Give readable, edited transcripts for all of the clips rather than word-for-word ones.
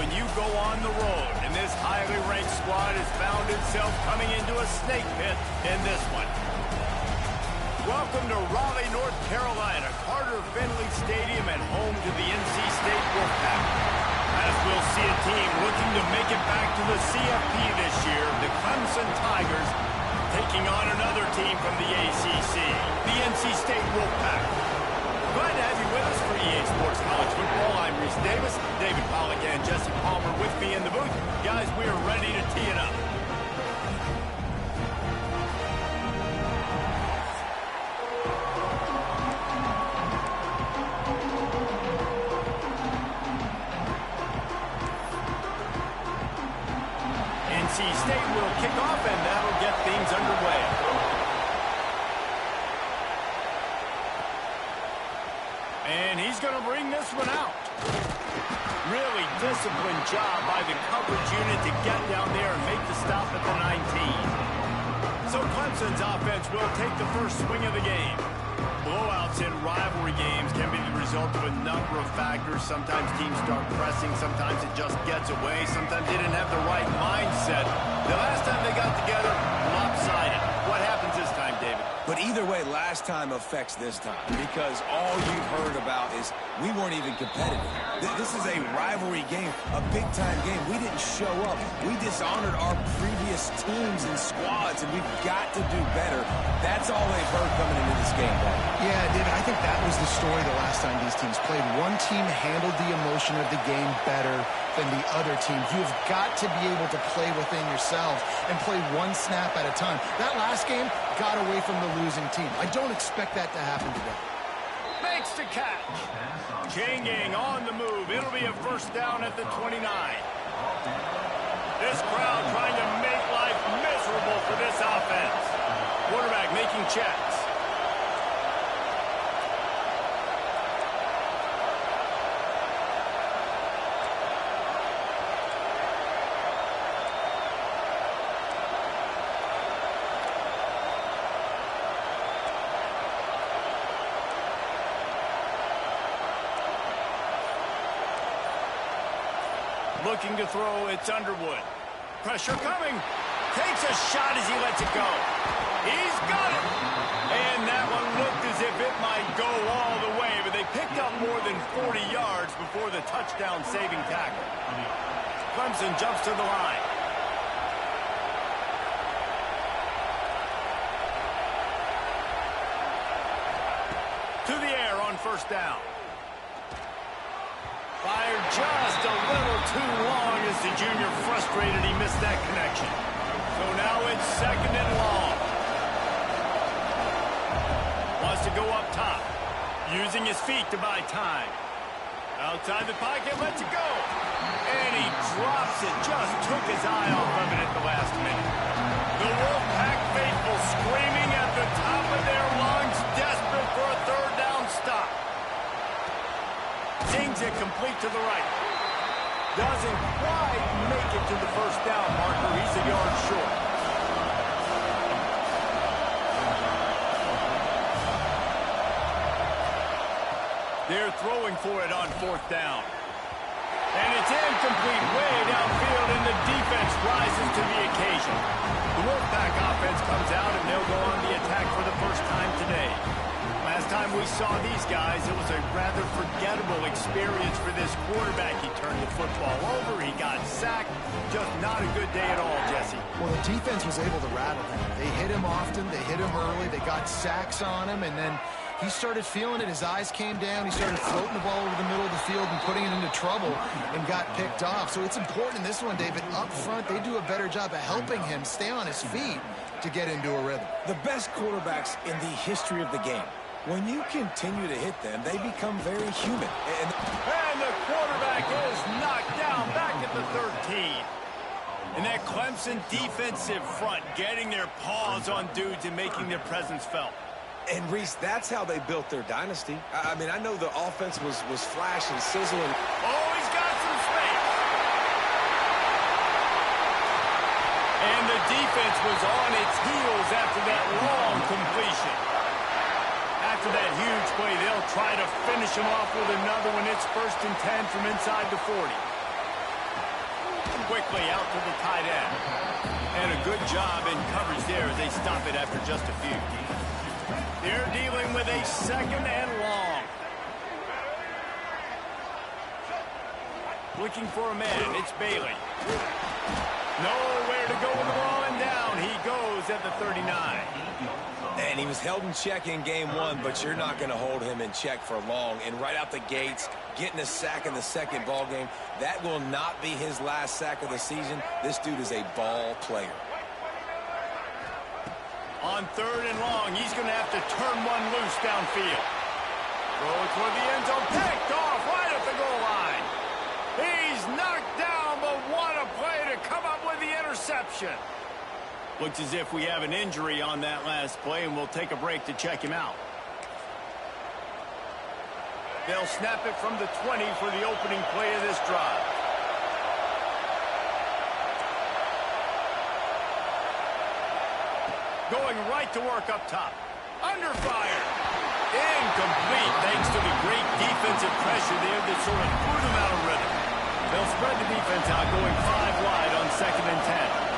when you go on the road, and this highly ranked squad has found itself coming into a snake pit in this one. Welcome to Raleigh, North Carolina, Carter Finley Stadium, and home to the NC State Wolfpack. As we'll see a team looking to make it back to the CFP this year, the Clemson Tigers taking on another team from the ACC, the NC State Wolfpack. Glad to have you with us for EA Sports College Football. I'm Reese Davis, David Pollack and Jesse Palmer with me in the booth. Guys, we are ready to tee it up. NC State will kick off, and that'll get things underway. And he's going to bring this one out. Really disciplined job by the coverage unit to get down there and make the stop at the 19. So Clemson's offense will take the first swing of the game. Blowouts in rivalry games can be the result of a number of factors. Sometimes teams start pressing. Sometimes it just gets away. Sometimes they didn't have the right mindset. The last time they got together, lopsided. What happens this time, David? But either way, last time affects this time because all you've heard about is we weren't even competitive. This is a rivalry game, a big-time game. We didn't show up. We dishonored our previous teams and squads, and we've got to do better. That's all they've heard coming into this game, Bob. Yeah, David, I think that was the story the last time these teams played. One team handled the emotion of the game better than the other team. You've got to be able to play within yourselves and play one snap at a time. That last game got away from the losing team. I don't expect that to happen today. Makes the catch. Changing on the move. It'll be a first down at the 29. This crowd trying to make life miserable for this offense. Quarterback making checks. Looking to throw, it's Underwood. Pressure coming. Takes a shot as he lets it go. He's got it. And that one looked as if it might go all the way, but they picked up more than 40 yards before the touchdown-saving tackle. Clemson jumps to the line. To the air on first down. Fired just a little too long as the junior frustrated he missed that connection. So now it's second and long. Wants to go up top. Using his feet to buy time. Outside the pocket, lets it go. And he drops it. Just took his eye off of it at the last minute. The Wolfpack faithful screaming at the top of their lungs, desperate for a third down stop. Zings it complete to the right. Doesn't quite make it to the first down marker. He's a yard short. They're throwing for it on fourth down. And it's incomplete way downfield, and the defense rises to the occasion. The Wolfpack offense comes out, and they'll go on the attack for the first time today. Last time we saw these guys, it was a rather forgettable experience for this quarterback. He turned the football over, he got sacked. Just not a good day at all, Jesse. Well, the defense was able to rattle him. They hit him often, they hit him early, they got sacks on him, and then he started feeling it. His eyes came down. He started floating the ball over the middle of the field and putting it into trouble and got picked off. So it's important in this one, David. Up front, they do a better job of helping him stay on his feet to get into a rhythm. The best quarterbacks in the history of the game, when you continue to hit them, they become very human. And the quarterback is knocked down back at the 13. And that Clemson defensive front getting their paws on dudes and making their presence felt. And, Reese, that's how they built their dynasty. I mean, I know the offense was flash and sizzle. Oh, he's got some space. And the defense was on its heels after that long completion. After that huge play, they'll try to finish him off with another one. It's 1st and 10 from inside the 40. quickly out to the tight end. And a good job in coverage there as they stop it after just a few. They're dealing with a second and long. Looking for a man. It's Bailey. Nowhere to go with the ball, and down he goes at the 39. And he was held in check in game one, but you're not going to hold him in check for long. And right out the gates, getting a sack in the second ball game, that will not be his last sack of the season. This dude is a ball player. On third and long, he's going to have to turn one loose downfield. Throw it toward the end zone, picked off right at the goal line. He's knocked down, but what a play to come up with the interception. Looks as if we have an injury on that last play, and we'll take a break to check him out. They'll snap it from the 20 for the opening play of this drive. Going right to work up top. Under fire. Incomplete, thanks to the great defensive pressure there that sort of threw them out of rhythm. They'll spread the defense out, going 5 wide on 2nd and 10.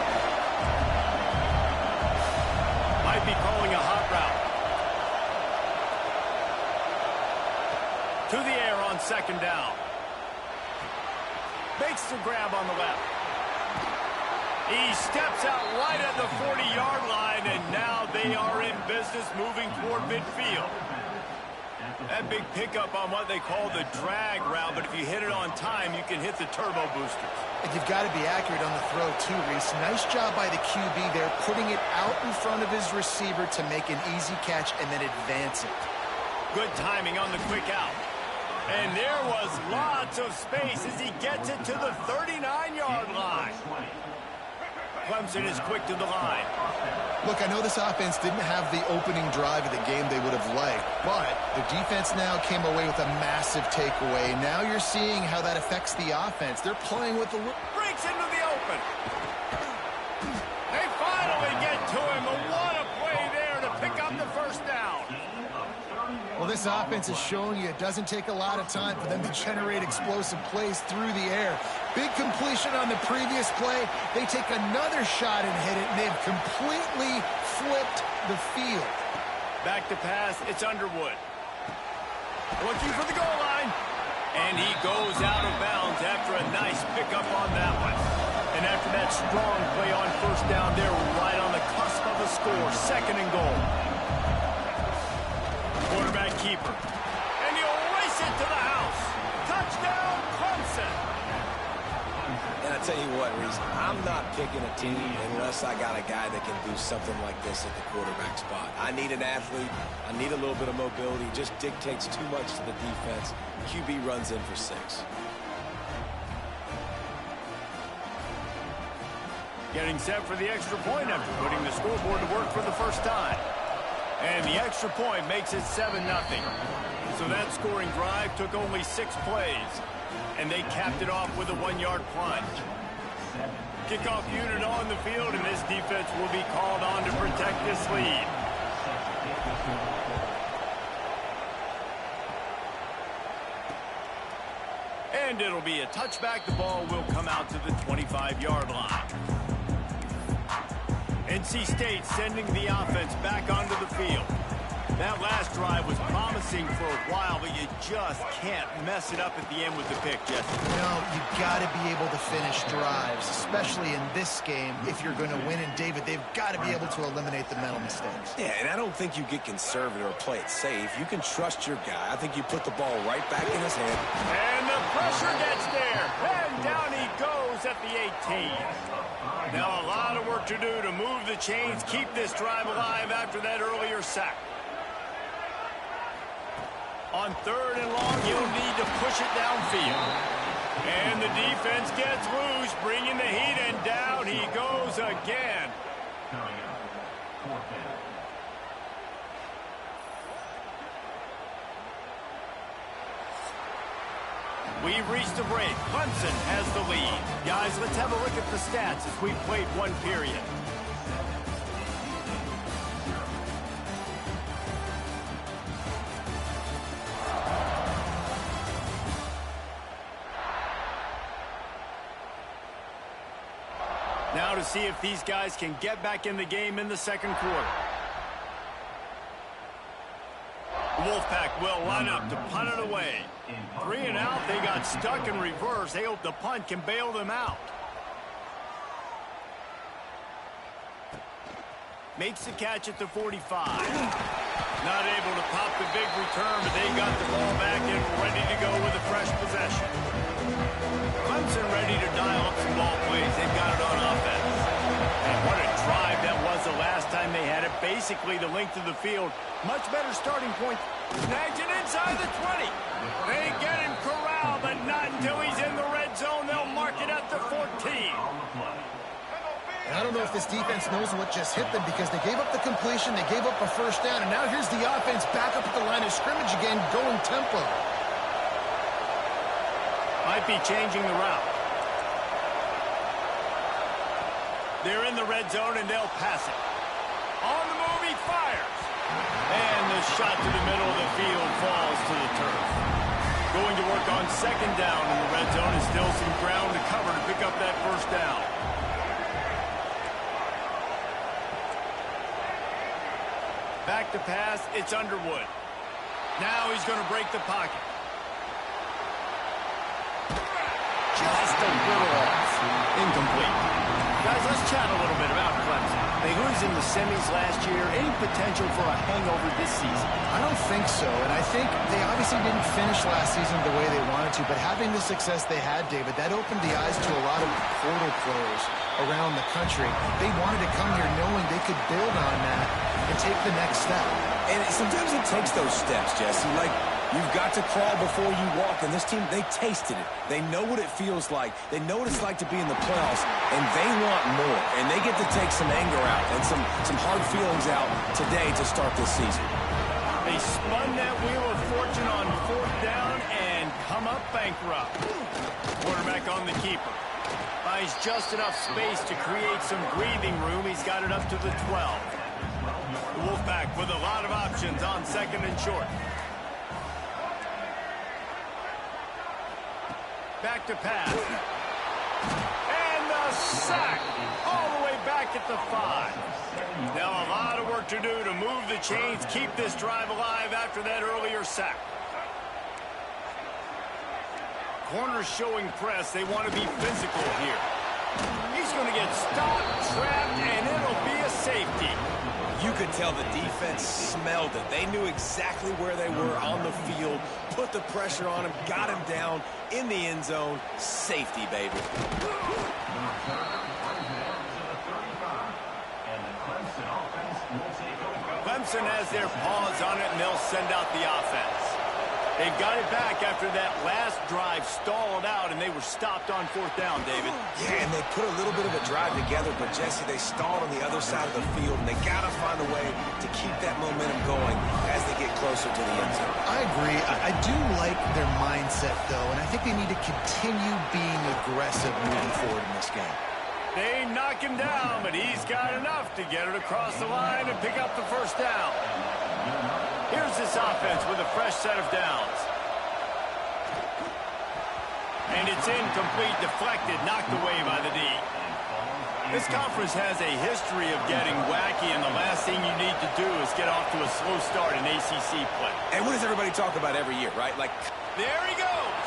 Might be calling a hot route. To the air on 2nd down. Makes the grab on the left. He steps out right at the 40-yard line, and now they are in business moving toward midfield. That big pickup on what they call the drag route, but if you hit it on time, you can hit the turbo boosters. And you've got to be accurate on the throw, too, Reese. Nice job by the QB there, putting it out in front of his receiver to make an easy catch and then advance it. Good timing on the quick out. And there was lots of space as he gets it to the 39-yard line. Clemson is quick to the line. Look, I know this offense didn't have the opening drive of the game they would have liked, but the defense now came away with a massive takeaway. Now you're seeing how that affects the offense. They're playing with the... Breaks into the open. They finally get to him, but what a play there to pick up the first down. Well, this offense is showing you it doesn't take a lot of time for them to generate explosive plays through the air. Big completion on the previous play. They take another shot and hit it, and they've completely flipped the field. Back to pass, it's Underwood. Looking for the goal line. And he goes out of bounds after a nice pickup on that one. And after that strong play on first down, they're right on the cusp of a score. 2nd and goal. Quarterback keeper. And he'll race it to the house. Touchdown, Clemson. And I tell you what, Reese, I'm not picking a team unless I got a guy that can do something like this at the quarterback spot. I need an athlete. I need a little bit of mobility. It just dictates too much to the defense. QB runs in for 6. Getting set for the extra point after putting the scoreboard to work for the first time. And the extra point makes it 7-0. So that scoring drive took only 6 plays. And they capped it off with a 1-yard plunge. Kickoff unit on the field, and this defense will be called on to protect this lead. And it'll be a touchback. The ball will come out to the 25-yard line. NC State sending the offense back onto the field. That last drive was promising for a while, but you just can't mess it up at the end with the pick, Jesse. No, you've got to be able to finish drives, especially in this game. If you're going to win, and David, they've got to be able to eliminate the mental mistakes. Yeah, and I don't think you get conservative or play it safe. You can trust your guy. I think you put the ball right back in his hand. And the pressure gets there. And down he goes at the 18. Now a lot of work to do to move the chains, keep this drive alive after that earlier sack. On 3rd and long, you'll need to push it downfield. And the defense gets loose, bringing the heat, and down he goes again. We've reached a break. Clemson has the lead. Guys, let's have a look at the stats as we've played one period. Now to see if these guys can get back in the game in the second quarter. Wolfpack will line up to punt it away. 3 and out. They got stuck in reverse. They hope the punt can bail them out. Makes the catch at the 45. Not able to pop the big return, but they got the ball back and ready to go with a fresh possession. Clemson ready to dial up some ball plays. They've got it on offense. And what a drive that was the last time they had it. Basically the length of the field. Much better starting point. Snags it inside the 20. They get him corralled, but not until he's in the red zone. They'll mark it at the 14. I don't know if this defense knows what just hit them because they gave up the completion, they gave up a first down, and now here's the offense back up at the line of scrimmage again, going tempo. Might be changing the route. They're in the red zone, and they'll pass it. On the move, he fires. And the shot to the middle of the field falls to the turf. Going to work on second down in the red zone, and still some ground to cover to pick up that first down. Back to pass, it's Underwood. Now he's going to break the pocket. Just a little off. Incomplete. Guys, let's chat a little bit about Clemson. They lose in the semis last year. Any potential for a hangover this season? I don't think so, and I think they obviously didn't finish last season the way they wanted to, but having the success they had, David, that opened the eyes to a lot of portal players around the country. They wanted to come here knowing they could build on that and take the next step. And sometimes it takes those steps, Jesse. Like, you've got to crawl before you walk. And this team, they tasted it. They know what it feels like. They know what it's like to be in the playoffs. And they want more. And they get to take some anger out and some hard feelings out today to start this season. They spun that wheel of fortune on fourth down and come up bankrupt. Quarterback on the keeper. Finds just enough space to create some breathing room. He's got it up to the 12. The Wolfpack with a lot of options on second and short. Back to pass. And the sack all the way back at the 5. Now a lot of work to do to move the chains, keep this drive alive after that earlier sack. Corners showing press. They want to be physical here. He's going to get stopped, trapped, and it'll be a safety. You could tell the defense smelled it. They knew exactly where they were on the field, put the pressure on him, got him down in the end zone. Safety, baby. Clemson has their paws on it, and they'll send out the offense. They got it back after that last drive stalled out, and they were stopped on fourth down, David. Yeah, and they put a little bit of a drive together, but, Jesse, they stalled on the other side of the field, and they got to find a way to keep that momentum going as they get closer to the end zone. I agree. I do like their mindset, though, and I think they need to continue being aggressive moving forward in this game. They knock him down, but he's got enough to get it across the line and pick up the first down. Here's this offense with a fresh set of downs. And it's incomplete, deflected, knocked away by the D. This conference has a history of getting wacky, and the last thing you need to do is get off to a slow start in ACC play. And what does everybody talk about every year, right? Like, there he goes.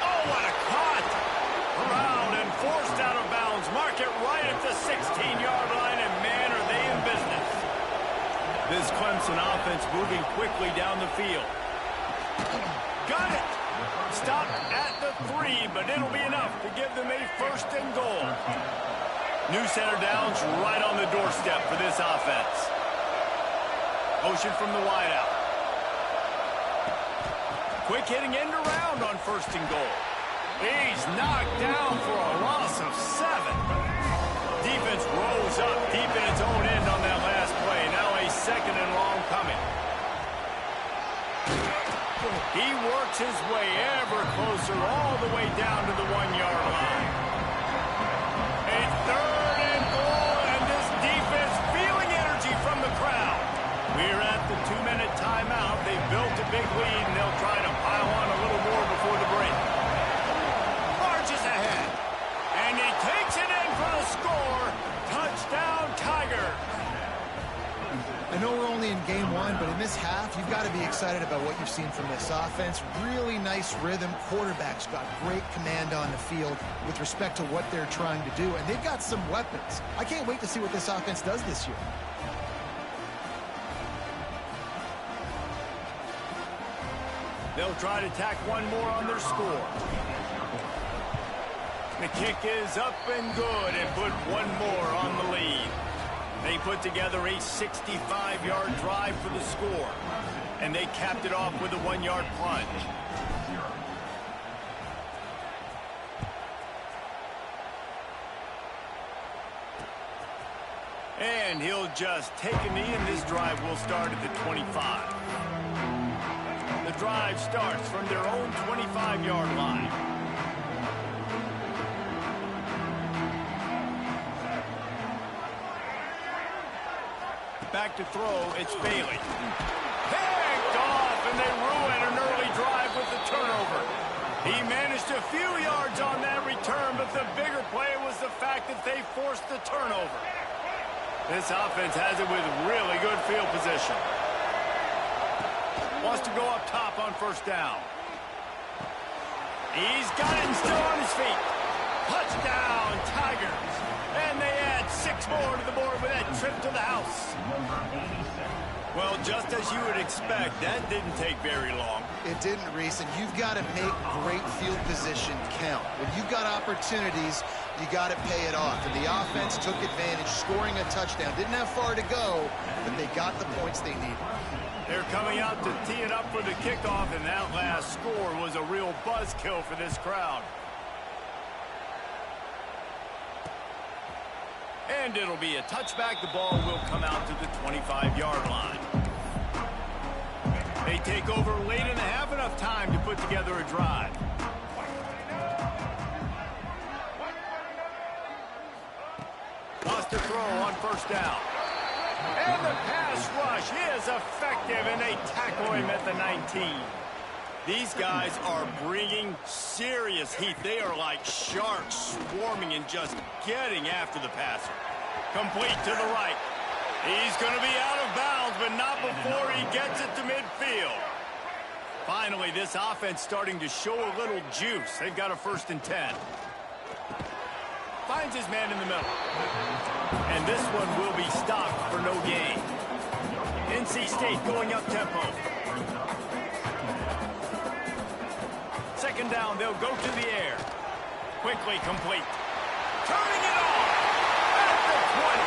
Oh, what a cut. Around and forced out of bounds. Mark it right at the 16-yard line, and man, are they in business. This Clemson offense moving quickly down the field. Got it. Stopped at the 3, but it'll be enough to give them a first and goal. New center downs right on the doorstep for this offense. Motion from the wideout. Quick hitting end around on first and goal. He's knocked down for a loss of 7. Defense rose up deep in its own end on that last play. Now a second and long coming. He works his way ever closer all the way down to the 1-yard line. A third and goal, and this defense feeling energy from the crowd. We're at the 2-minute timeout. They've built a big lead, and they'll try to pile on a little more before the break. Marches ahead, and Jeff, you've got to be excited about what you've seen from this offense. Really nice rhythm. Quarterback's got great command on the field with respect to what they're trying to do, and they've got some weapons. I can't wait to see what this offense does this year. They'll try to tack one more on their score. The kick is up and good and put one more on the lead. They put together a 65-yard drive for the score, and they capped it off with a 1-yard plunge. And he'll just take a knee, and this drive will start at the 25. The drive starts from their own 25-yard line. Back to throw, it's Bailey. Picked off, and they ruin an early drive with the turnover. He managed a few yards on that return, but the bigger play was the fact that they forced the turnover. This offense has it with really good field position. Wants to go up top on first down. He's got it and still on his feet. Touchdown, Tigers. And they add 6 more to the board with that trip to the house. Well, just as you would expect, that didn't take very long. It didn't, Reese, and you've got to make great field position count. When you've got opportunities, you got to pay it off. And the offense took advantage, scoring a touchdown. Didn't have far to go, but they got the points they needed. They're coming out to tee it up for the kickoff, and that last score was a real buzzkill for this crowd. And it'll be a touchback. The ball will come out to the 25-yard line. They take over late in the half, enough time to put together a drive. Lost the throw on first down. And the pass rush is effective, and they tackle him at the 19. These guys are bringing serious heat. They are like sharks swarming and just getting after the passer. Complete to the right. He's going to be out of bounds, but not before he gets it to midfield. Finally, this offense starting to show a little juice. They've got a 1st and 10. Finds his man in the middle. And this one will be stopped for no gain. NC State going up tempo. Second down, they'll go to the air. Quickly complete. Turning it on at the 20.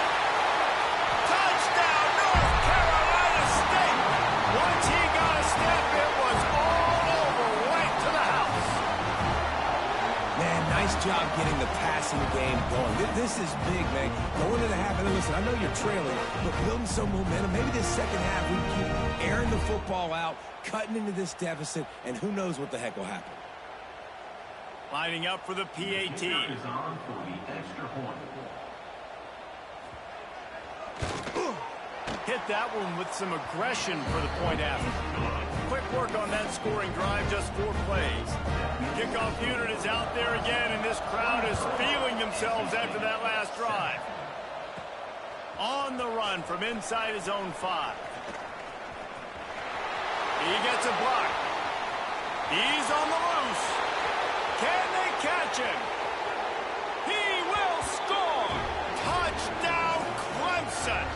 Touchdown, North Carolina State. Once he got a step, it was all over, right to the house. Man, nice job getting the passing game going. This is big, man. Going to the half, and listen, I know you're trailing, but building some momentum. Maybe this second half we keep airing the football out, cutting into this deficit, and who knows what the heck will happen. Lining up for the PAT. Hit that one with some aggression for the point after. Quick work on that scoring drive, just 4 plays. Kickoff unit is out there again, and this crowd is feeling themselves after that last drive. On the run from inside his own 5. He gets a block. He's on the loose. Can they catch him? He will score! Touchdown, Clemson!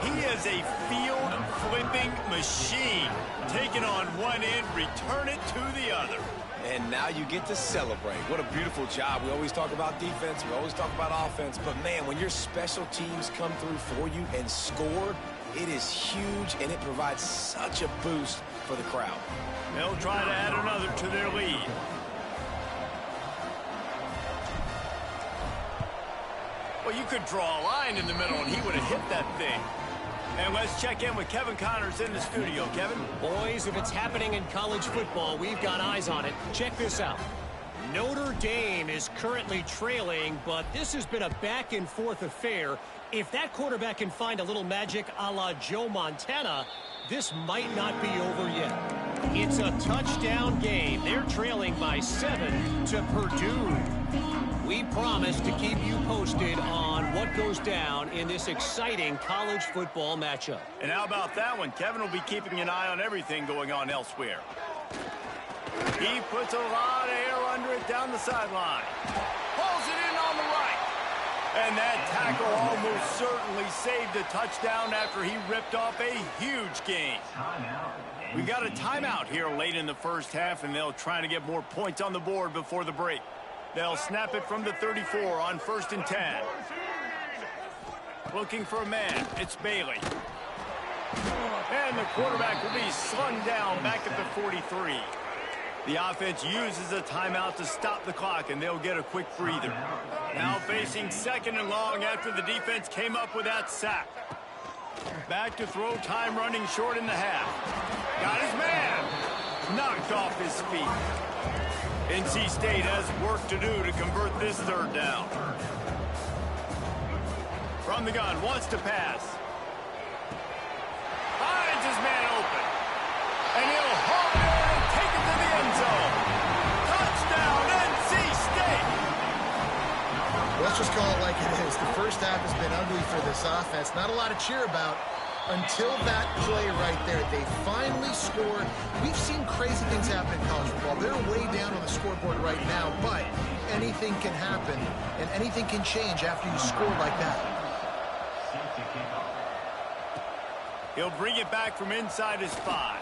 He is a field-flipping machine. Taking on one end, return it to the other. And now you get to celebrate. What a beautiful job. We always talk about defense. We always talk about offense. But, man, when your special teams come through for you and score, it is huge, and it provides such a boost for the crowd. They'll try to add another to their lead. Well, you could draw a line in the middle, and he would have hit that thing. And let's check in with Kevin Connors in the studio. Kevin? Boys, if it's happening in college football, we've got eyes on it. Check this out. Notre Dame is currently trailing, but this has been a back-and-forth affair. If that quarterback can find a little magic a la Joe Montana, this might not be over yet. It's a touchdown game. They're trailing by 7 to Purdue. We promise to keep you posted on what goes down in this exciting college football matchup. And how about that one? Kevin will be keeping an eye on everything going on elsewhere. He puts a lot of air under it down the sideline. Pulls it in on the right. And that tackle almost certainly saved a touchdown after he ripped off a huge gain. We got a timeout here late in the first half, and they'll try to get more points on the board before the break. They'll snap it from the 34 on 1st and 10. Looking for a man. It's Bailey. And the quarterback will be slung down back at the 43. The offense uses a timeout to stop the clock, and they'll get a quick breather. Now facing 2nd and long after the defense came up with that sack. Back to throw, time running short in the half. Got his man. Knocked off his feet. NC State has work to do to convert this 3rd down. From the gun, wants to pass. Finds his man open. And he'll haul it in and take it to the end zone. Touchdown, NC State! Let's just call it like it is. The first half has been ugly for this offense. Not a lot to cheer about until that play right there. They finally scored. We've seen crazy things happen in college football. They're way down on the scoreboard right now, but anything can happen, and anything can change after you score like that. He'll bring it back from inside his 5.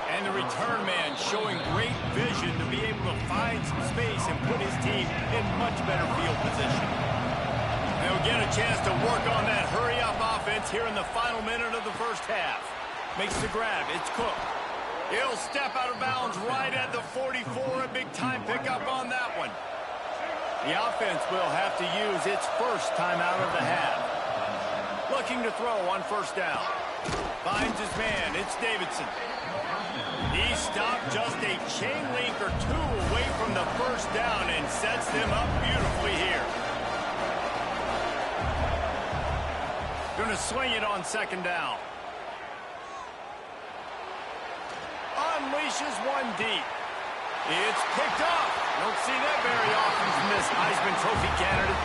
And the return man showing great vision to be able to find some space and put his team in much better field position. They'll get a chance to work on that hurry-up offense here in the final minute of the first half. Makes the grab. It's Cook. He'll step out of bounds right at the 44. A big-time pickup on that one. The offense will have to use its first timeout of the half. Looking to throw on 1st down. Finds his man. It's Davidson. He stopped just a chain link or 2 away from the 1st down and sets them up beautifully here. Going to swing it on 2nd down. Unleashes one deep. It's picked up. Don't see that very often from this Heisman Trophy candidate.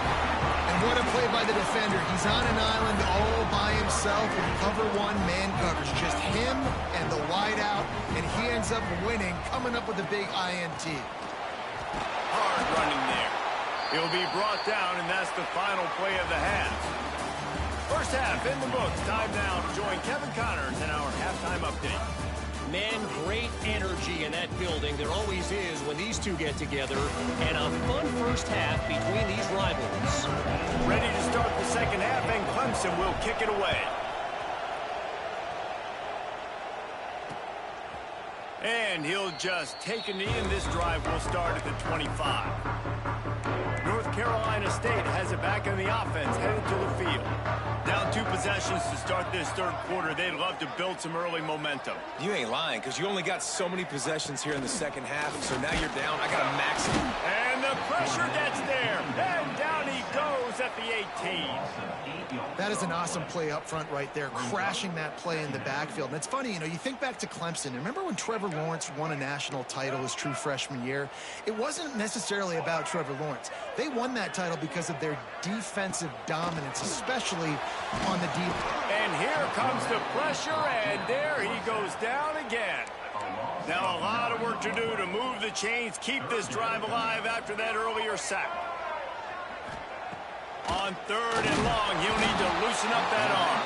And what a play by the defender. He's on an island all by himself in cover 1 man coverage. Just him and the wideout, and he ends up winning, coming up with a big INT. Hard running there. He'll be brought down, and that's the final play of the half. First half in the books. Time now to join Kevin Connors in our halftime update. Man, great energy in that building. There always is when these two get together. And a fun first half between these rivals. Ready to start the second half, and Clemson will kick it away. And he'll just take a knee, and this drive will start at the 25. North Carolina State has it back in the offense, headed to the field. Down 2 possessions to start this 3rd quarter. They'd love to build some early momentum. You ain't lying, because you only got so many possessions here in the 2nd half, so now you're down. I got to max it. And the pressure gets there. And down he goes at the 18. That is an awesome play up front right there, crashing that play in the backfield. And it's funny, you know, you think back to Clemson. Remember when Trevor Lawrence won a national title his true freshman year? It wasn't necessarily about Trevor Lawrence. They won that title because of their defensive dominance, especially on the deep. And here comes the pressure, and there he goes down again. Now a lot of work to do to move the chains, keep this drive alive after that earlier sack. On 3rd and long, he'll need to loosen up that arm.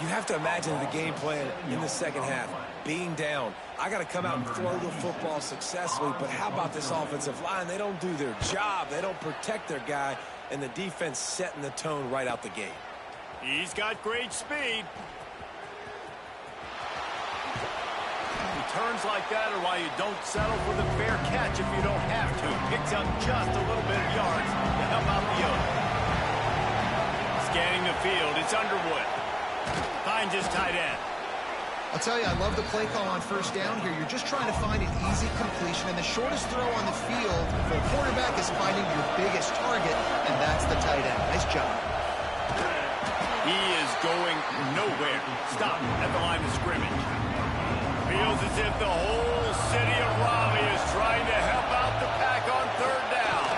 You have to imagine the game plan in the 2nd half. Being down, I got to come out and throw the football successfully, but how about this offensive line? They don't do their job. They don't protect their guy, and the defense setting the tone right out the gate. He's got great speed. Returns like that are why you don't settle for the fair catch if you don't have to. Picks up just a little bit of yards to help out the yoke. Scanning the field, it's Underwood. Finds his tight end. I'll tell you, I love the play call on 1st down here. You're just trying to find an easy completion, and the shortest throw on the field for a quarterback is finding your biggest target, and that's the tight end. Nice job. He is going nowhere. Stop at the line of scrimmage. Feels as if the whole city of Raleigh is trying to help out the Pack on third down.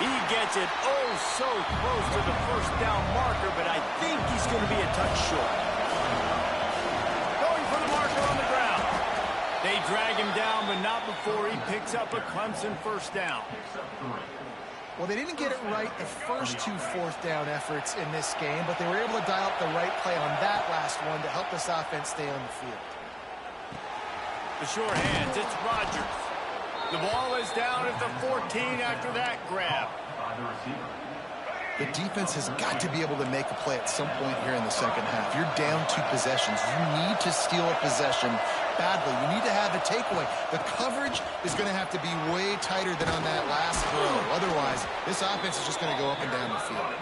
He gets it oh so close to the first down marker, but I think he's going to be a touch short. Going for the marker on the ground. They drag him down, but not before he picks up a Clemson first down. Well, they didn't get it right the first two fourth down efforts in this game, but they were able to dial up the right play on that last one to help this offense stay on the field. The sure hands, it's Rodgers. The ball is down at the 14 after that grab. The defense has got to be able to make a play at some point here in the second half. You're down 2 possessions. You need to steal a possession badly. You need to have a takeaway. The coverage is going to have to be way tighter than on that last throw. Otherwise, this offense is just going to go up and down the field.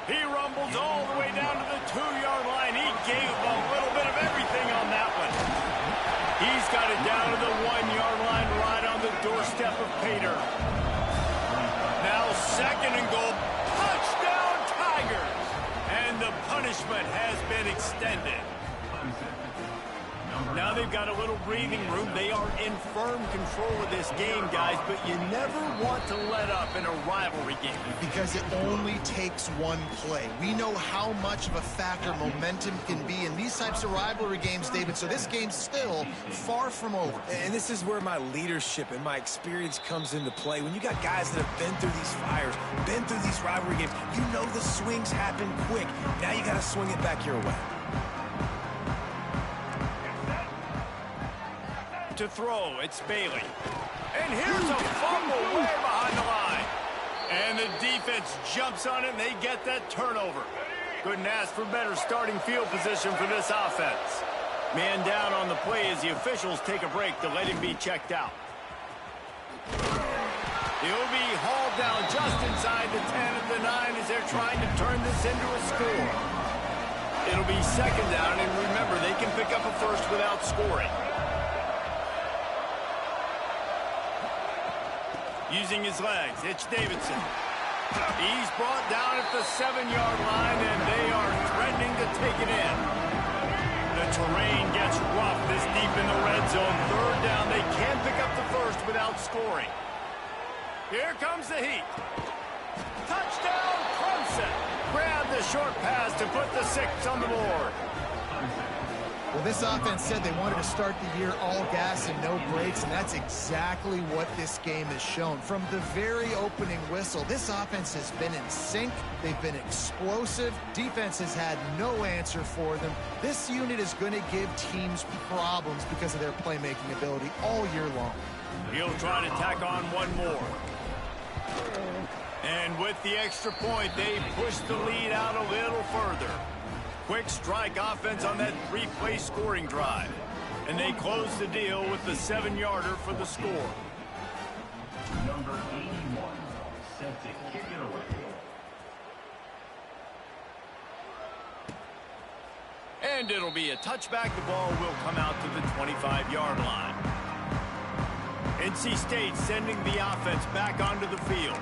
He rumbles all the way down to the 2-yard line. He gave a little bit of everything on that one. He's got it down to the 1-yard line right on the doorstep of Pater. Now second and goal. Touchdown Tigers! And the punishment has been extended. Now they've got a little breathing room. They are in firm control of this game, guys, but you never want to let up in a rivalry game. Because it only takes one play. We know how much of a factor momentum can be in these types of rivalry games, David, so this game's still far from over. And this is where my leadership and my experience comes into play. When you got guys that have been through these fires, been through these rivalry games, you know the swings happen quick. Now you got to swing it back your way. To throw, it's Bailey. And here's a fumble way behind the line. And the defense jumps on it, and they get that turnover. Couldn't ask for better starting field position for this offense. Man down on the play as the officials take a break to let him be checked out. He'll be hauled down just inside the 10 at the 9 as they're trying to turn this into a score. It'll be second down, and remember, they can pick up a first without scoring. Using his legs, it's Davidson. He's brought down at the 7-yard line, and they are threatening to take it in. The terrain gets rough this deep in the red zone. Third down, they can't pick up the first without scoring. Here comes the heat. Touchdown, Clemson. Grab the short pass to put the 6 on the board. Well, this offense said they wanted to start the year all gas and no brakes, and that's exactly what this game has shown. From the very opening whistle, this offense has been in sync. They've been explosive. Defense has had no answer for them. This unit is going to give teams problems because of their playmaking ability all year long. He'll try to tack on one more. And with the extra point, they push the lead out a little further. Quick strike offense on that 3-play scoring drive. And they close the deal with the 7-yarder for the score. Number 81, set to kick it away. And it'll be a touchback. The ball will come out to the 25-yard line. NC State sending the offense back onto the field.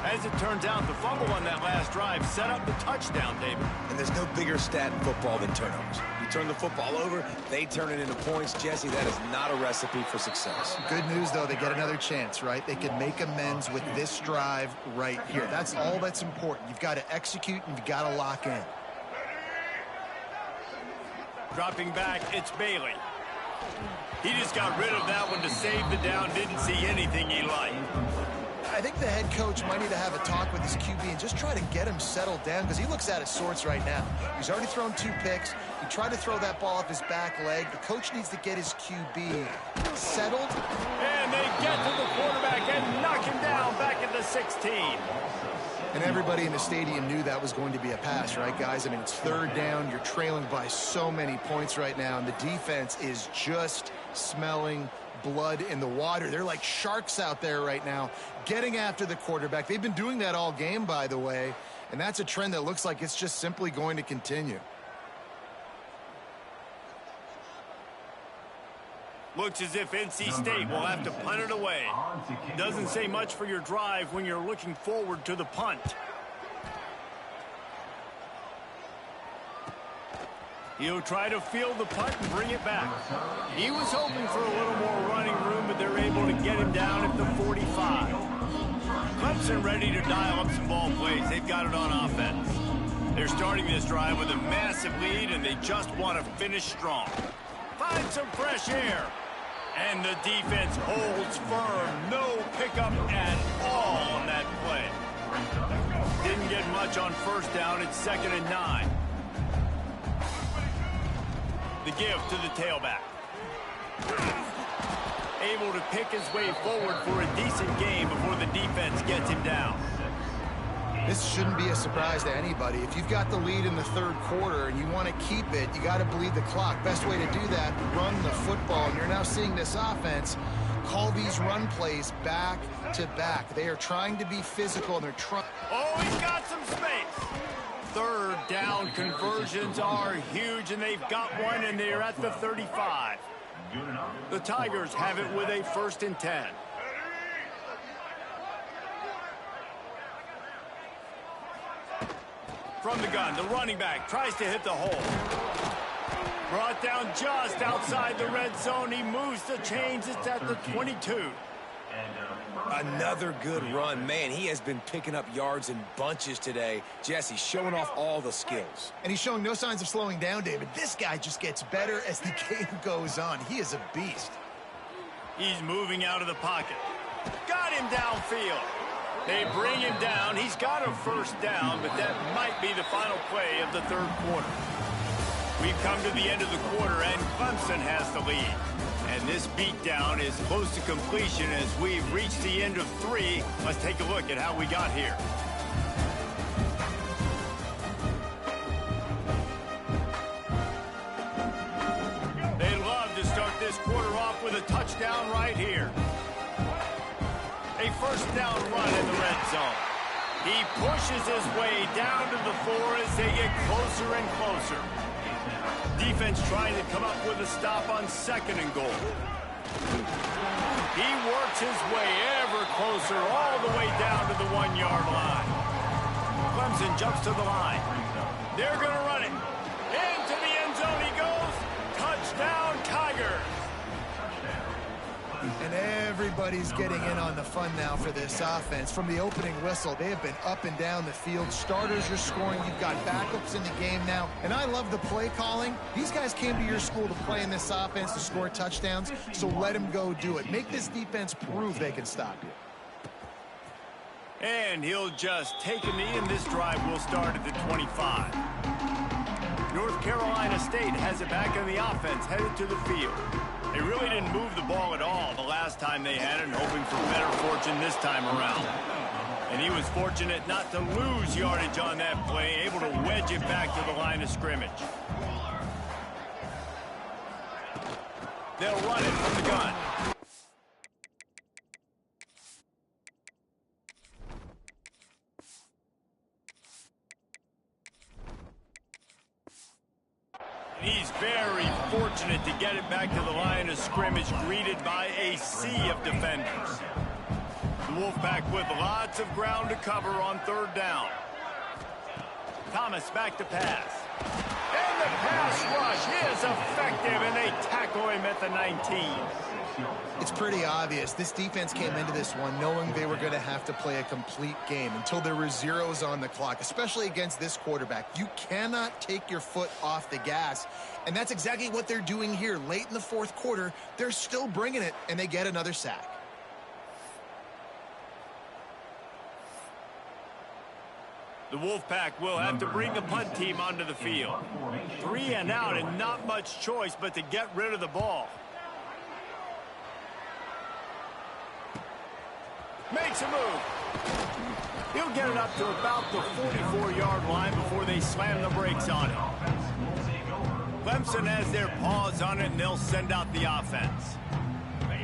As it turns out, the fumble on that last drive set up the touchdown, David. And there's no bigger stat in football than turnovers. You turn the football over, they turn it into points. Jesse, that is not a recipe for success. Good news, though, they get another chance, right? They can make amends with this drive right here. That's all that's important. You've got to execute and you've got to lock in. Dropping back, it's Bailey. He just got rid of that one to save the down. Didn't see anything he liked. I think the head coach might need to have a talk with his QB and just try to get him settled down because he looks out of sorts right now. He's already thrown 2 picks. He tried to throw that ball off his back leg. The coach needs to get his QB settled. And they get to the quarterback and knock him down back at the 16. And everybody in the stadium knew that was going to be a pass, right, guys? I mean, it's third down. You're trailing by so many points right now, and the defense is just smelling blood in the water. They're like sharks out there right now, getting after the quarterback. They've been doing that all game, by the way, and that's a trend that looks like it's just simply going to continue. Looks as if NC State will have to punt it away. Doesn't say much for your drive when you're looking forward to the punt. He'll try to field the punt and bring it back. He was hoping for a little more running room, but they're able to get him down at the 45. Clemson ready to dial up some ball plays. They've got it on offense. They're starting this drive with a massive lead, and they just want to finish strong. Find some fresh air. And the defense holds firm. No pickup at all on that play. Didn't get much on first down. It's 2nd and 9. The give to the tailback. Able to pick his way forward for a decent game before the defense gets him down. This shouldn't be a surprise to anybody. If you've got the lead in the third quarter and you want to keep it, you got to bleed the clock. Best way to do that, run the football. And you're now seeing this offense call these run plays back to back. They are trying to be physical, and they're trying. Oh, he's got some space. Third down conversions are huge, and they've got one, and they're at the 35. The Tigers have it with a 1st and 10. From the gun, the running back tries to hit the hole. Brought down just outside the red zone. He moves the chains. It's at the 22. Another good run. Man, he has been picking up yards in bunches today. Jesse showing off all the skills. And he's showing no signs of slowing down, David. This guy just gets better as the game goes on. He is a beast. He's moving out of the pocket. Got him downfield. They bring him down. He's got a 1st down, but that might be the final play of the third quarter. We've come to the end of the quarter, and Clemson has the lead. And this beatdown is close to completion as we've reached the end of 3. Let's take a look at how we got here. They love to start this quarter off with a touchdown right here. A 1st down run in the red zone. He pushes his way down to the floor as they get closer and closer. Defense trying to come up with a stop on 2nd and goal. He works his way ever closer all the way down to the 1-yard line. Clemson jumps to the line. They're going to run it. Into the end zone he goes. Touchdown, Tigers. And everybody's getting in on the fun now for this offense. From the opening whistle, they have been up and down the field. Starters are scoring. You've got backups in the game now. And I love the play calling. These guys came to your school to play in this offense to score touchdowns, so let them go do it. Make this defense prove they can stop you. And he'll just take a knee, and this drive will start at the 25. North Carolina State has it back on the offense, headed to the field. They really didn't move the ball at all the last time they had it, hoping for better fortune this time around. And he was fortunate not to lose yardage on that play, able to wedge it back to the line of scrimmage. They'll run it from the gun. He's very fortunate to get it back to the line of scrimmage, greeted by a sea of defenders. The Wolfpack with lots of ground to cover on 3rd down. Thomas back to pass. And the pass rush is effective, and they tackle him at the 19. It's pretty obvious. This defense came into this one knowing they were going to have to play a complete game until there were zeros on the clock, especially against this quarterback. You cannot take your foot off the gas, and that's exactly what they're doing here. Late in the 4th quarter, they're still bringing it, and they get another sack. The Wolfpack will have to bring the punt team onto the field. 3 and out, and not much choice but to get rid of the ball. Makes a move. He'll get it up to about the 44-yard line before they slam the brakes on it. Clemson has their paws on it, and they'll send out the offense.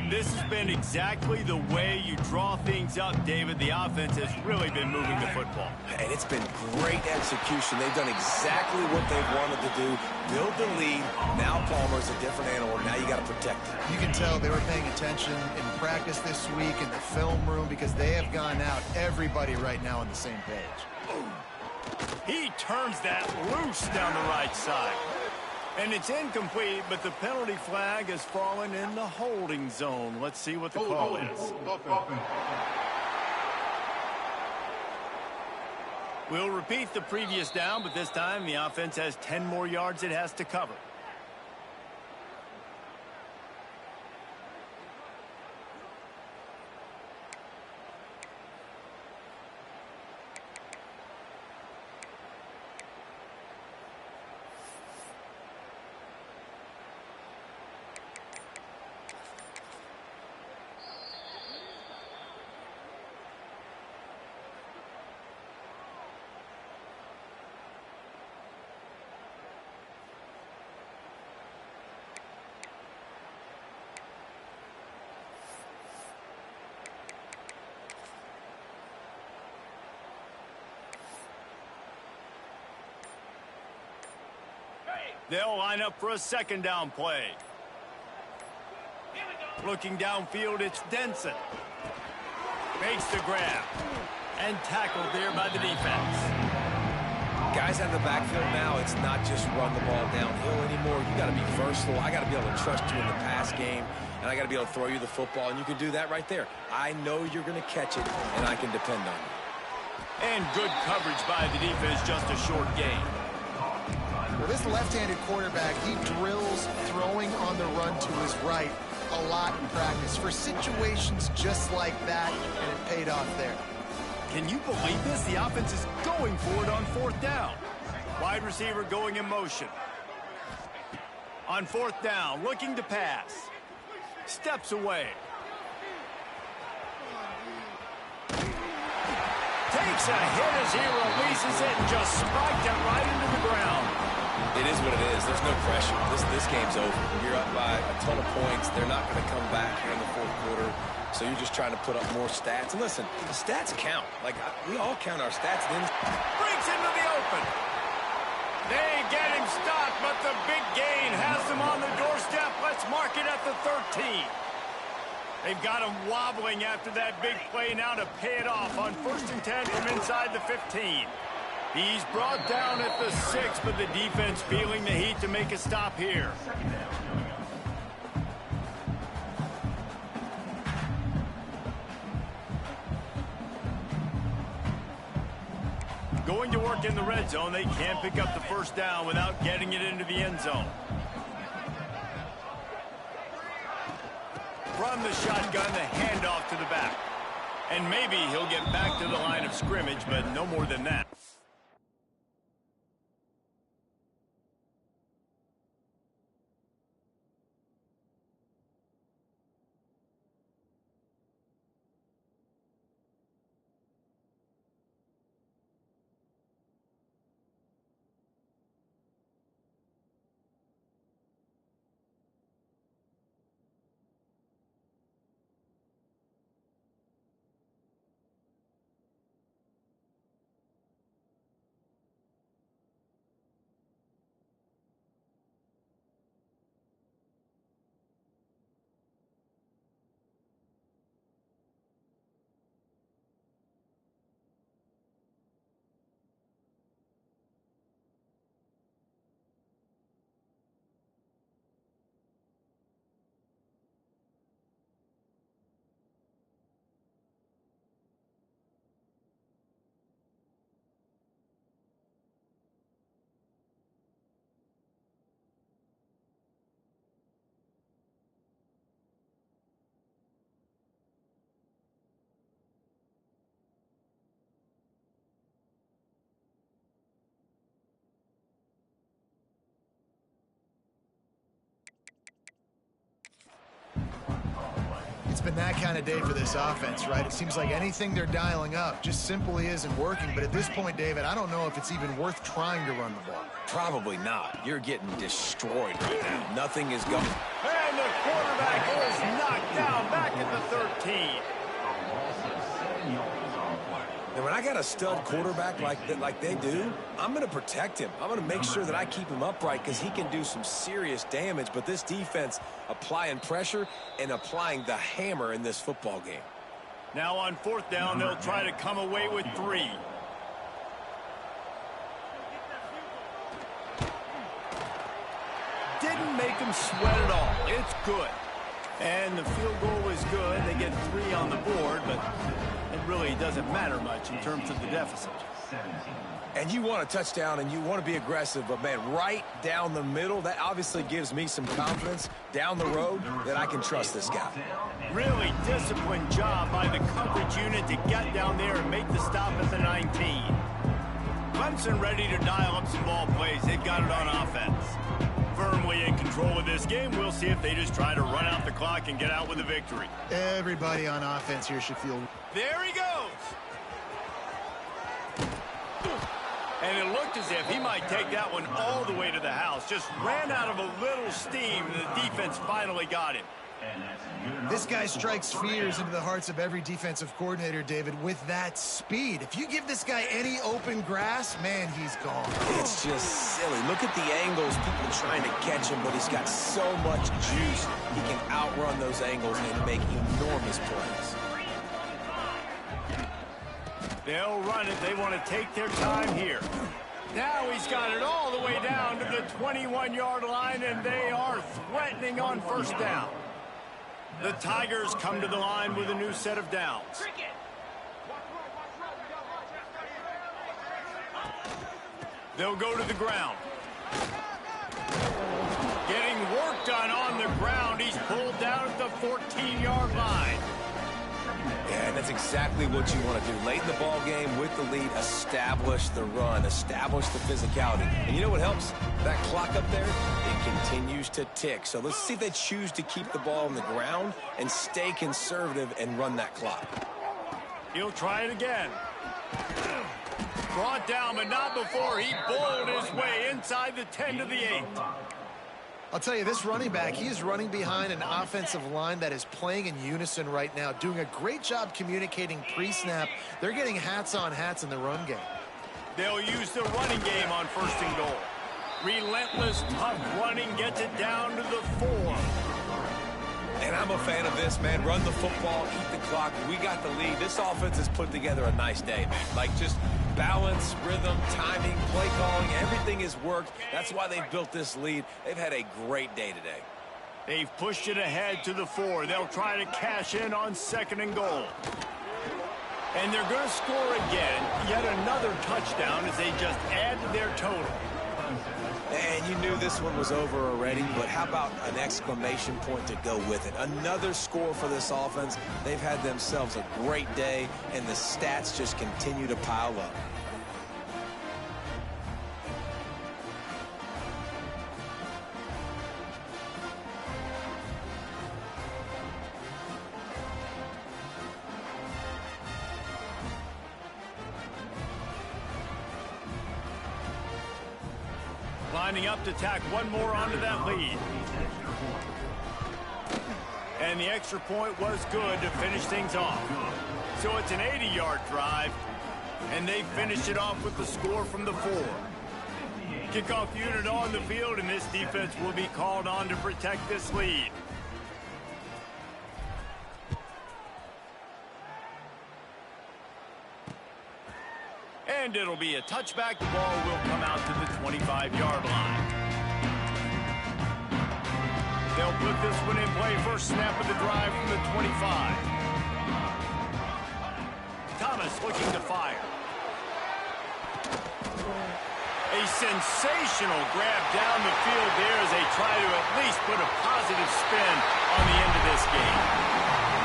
This has been exactly the way you draw things up, David. The offense has really been moving the football. And it's been great execution. They've done exactly what they've wanted to do. Build the lead. Now Palmer's a different animal. Now you got to protect it. You can tell they were paying attention in practice this week in the film room because they have gone out, everybody right now on the same page. He turns that loose down the right side. And it's incomplete, but the penalty flag has fallen in the holding zone. Let's see what the call is. We'll repeat the previous down, but this time the offense has 10 more yards it has to cover. They'll line up for a second down play. Looking downfield, it's Denson. Makes the grab. And tackled there by the defense. Guys out of the backfield now, it's not just run the ball downhill anymore. You got to be versatile. I got to be able to trust you in the pass game, and I got to be able to throw you the football, and you can do that right there. I know you're going to catch it, and I can depend on you. And good coverage by the defense, just a short gain. Well, this left-handed quarterback, he drills throwing on the run to his right a lot in practice for situations just like that, and it paid off there. Can you believe this? The offense is going for it on fourth down. Wide receiver going in motion. On fourth down, looking to pass. Steps away. Takes a hit as he releases it and just spiked it right into the ground. It is what it is. There's no pressure. This game's over. You're up by a ton of points. They're not going to come back here in the fourth quarter. So you're just trying to put up more stats. And listen, the stats count. Like, we all count our stats. Brings into the open. They get him stopped, but the big gain has him on the doorstep. Let's mark it at the 13. They've got him wobbling after that big play now to pay it off on 1st and 10 from inside the 15. He's brought down at the 6, but the defense feeling the heat to make a stop here. Going to work in the red zone. They can't pick up the first down without getting it into the end zone. Run the shotgun, the handoff to the back. And maybe he'll get back to the line of scrimmage, but no more than that. It's been that kind of day for this offense, right? It seems like anything they're dialing up just simply isn't working. But at this point, David, I don't know if it's even worth trying to run the ball. Probably not. You're getting destroyed right now. Nothing is going. And the quarterback is knocked down back at the 13. And when I got a stud quarterback like they do, I'm going to protect him. I'm going to make sure that I keep him upright because he can do some serious damage. But this defense applying pressure and applying the hammer in this football game. Now on fourth down, they'll try to come away with 3. didn't make them sweat at all. It's good. And the field goal is good. They get 3 on the board, but it really doesn't matter much in terms of the deficit. And you want a touchdown and you want to be aggressive, but, man, right down the middle, that obviously gives me some confidence down the road that I can trust this guy. Really disciplined job by the coverage unit to get down there and make the stop at the 19. Clemson ready to dial up some ball plays. They've got it on offense. Firmly in control of this game. We'll see if they just try to run out the clock and get out with a victory. Everybody on offense here should feel... There he goes. And it looked as if he might take that one all the way to the house. Just ran out of a little steam, and the defense finally got him. This guy strikes fears into the hearts of every defensive coordinator, David, with that speed. If you give this guy any open grass, man, he's gone. It's just silly. Look at the angles, people trying to catch him, but he's got so much juice. He can outrun those angles and make enormous plays. They'll run it. They want to take their time here. Now he's got it all the way down to the 21-yard line, and they are threatening on first down. The Tigers come to the line with a new set of downs. They'll go to the ground. Getting work done on the ground. He's pulled down at the 14-yard line. Yeah, and that's exactly what you want to do. Late in the ball game with the lead, establish the run, establish the physicality. And you know what helps? That clock up there, it continues to tick. So let's see if they choose to keep the ball on the ground and stay conservative and run that clock. He'll try it again. Brought down, but not before he bowled his way inside the 10 to the 8. I'll tell you, this running back, he is running behind an offensive line that is playing in unison right now, doing a great job communicating pre-snap. They're getting hats on hats in the run game. They'll use the running game on first and goal. Relentless, tough running gets it down to the 4. And I'm a fan of this, man. Run the football, keep the clock. We got the lead. This offense has put together a nice day, man. Like, just balance, rhythm, timing, play calling, everything has worked. That's why they've built this lead. They've had a great day today. They've pushed it ahead to the 4. They'll try to cash in on second and goal. And they're going to score again. Yet another touchdown as they just add to their total. And you knew this one was over already, but how about an exclamation point to go with it? Another score for this offense. They've had themselves a great day, and the stats just continue to pile up. Lining up to tack one more onto that lead. And the extra point was good to finish things off. So it's an 80-yard drive, and they finished it off with the score from the 4. Kickoff unit on the field, and this defense will be called on to protect this lead. And it'll be a touchback. The ball will come out to the 25-yard line. They'll put this one in play. First snap of the drive from the 25. Thomas looking to fire. A sensational grab down the field there as they try to at least put a positive spin on the end of this game.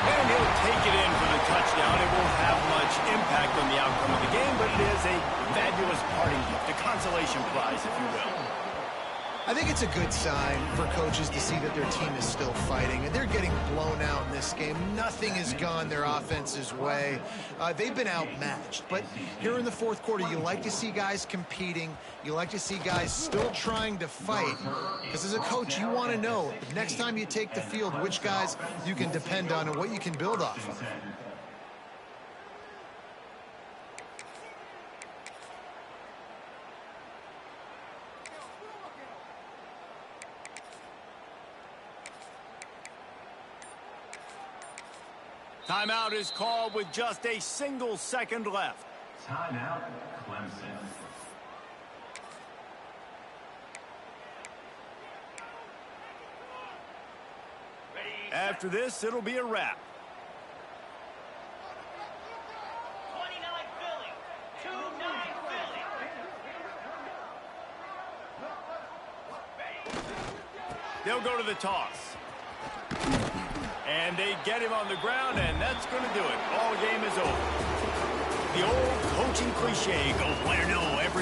And he'll take it in for the touchdown. It won't have much impact on the outcome of the game, but it is a fabulous parting gift, a consolation prize, if you will. I think it's a good sign for coaches to see that their team is still fighting, and they're getting blown out in this game. Nothing has gone their offense's way. They've been outmatched, but here in the fourth quarter, you like to see guys competing. You like to see guys still trying to fight, because as a coach, you want to know next time you take the field which guys you can depend on and what you can build off of. Timeout is called with just a single second left. Timeout, Clemson. after this, it'll be a wrap. 29 Philly. 2-9 Philly. They'll go to the toss. And they get him on the ground, and that's going to do it. Ball game is over. The old coaching cliche, go win or no every